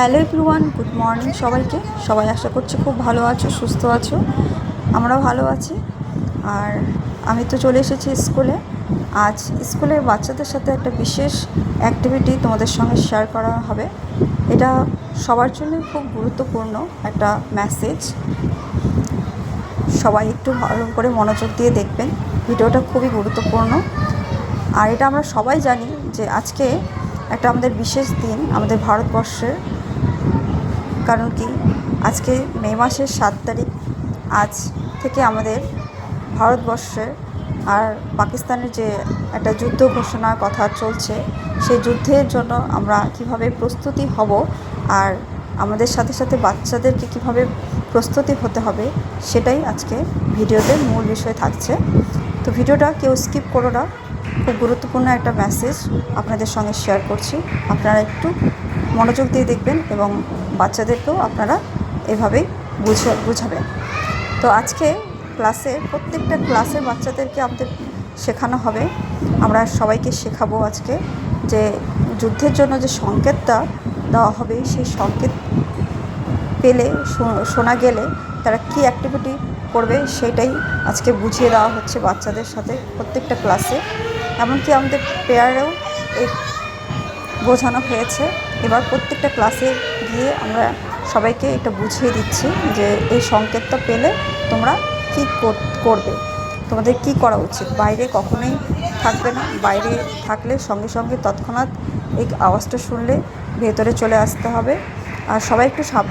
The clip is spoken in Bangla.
হ্যালো এভরিওয়ান, গুড মর্নিং সবাইকে। সবাই আশা করছি খুব ভালো আছো, সুস্থ আছো। আমরাও ভালো আছি। আর আমি তো চলে এসেছি স্কুলে। আজ স্কুলের বাচ্চাদের সাথে একটা বিশেষ অ্যাক্টিভিটি তোমাদের সঙ্গে শেয়ার করা হবে। এটা সবার জন্যই খুব গুরুত্বপূর্ণ একটা মেসেজ। সবাই একটু ভালো করে মনোযোগ দিয়ে দেখবেন, ভিডিওটা খুবই গুরুত্বপূর্ণ। আর এটা আমরা সবাই জানি যে আজকে একটা আমাদের বিশেষ দিন আমাদের ভারতবর্ষের। কারণ কি, আজকে মে মাসের 7 তারিখ। আজ থেকে আমাদের ভারতবর্ষের আর পাকিস্তানের যে একটা যুদ্ধ ঘোষণার কথা চলছে, সেই যুদ্ধের জন্য আমরা কিভাবে প্রস্তুতি হব আর আমাদের সাথে সাথে বাচ্চাদেরকে কিভাবে প্রস্তুতি হতে হবে, সেটাই আজকে ভিডিওতে মূল বিষয় থাকছে। তো ভিডিওটা কেউ স্কিপ করো না, খুব গুরুত্বপূর্ণ একটা মেসেজ আপনাদের সঙ্গে শেয়ার করছি। আপনারা একটু মনোযোগ দিয়ে দেখবেন এবং বাচ্চাদেরকেও আপনারা এভাবেই বুঝাবেন। তো আজকে প্রত্যেকটা ক্লাসের বাচ্চাদেরকে আমাদের শেখানো হবে। আমরা সবাইকে শেখাবো আজকে যে যুদ্ধের জন্য যে সংকেতটা দেওয়া হবে, সেই সংকেত পেলে শোনা গেলে তারা কী অ্যাক্টিভিটি করবে, সেটাই আজকে বুঝিয়ে দেওয়া হচ্ছে বাচ্চাদের সাথে প্রত্যেকটা ক্লাসে। এমনকি আমাদের পেয়ারেও এই বোঝানো হয়েছে। এবার প্রত্যেকটা ক্লাসে গিয়ে আমরা সবাইকে এটা বুঝিয়ে দিচ্ছি যে এই সংকেতটা পেলে তোমরা কী করবে, তোমাদের কি করা উচিত। বাইরে কখনোই থাকবে না, বাইরে থাকলে সঙ্গে সঙ্গে তৎক্ষণাৎ এই আওয়াজটা শুনলে ভেতরে চলে আসতে হবে। আর সবাই একটু সাবধান।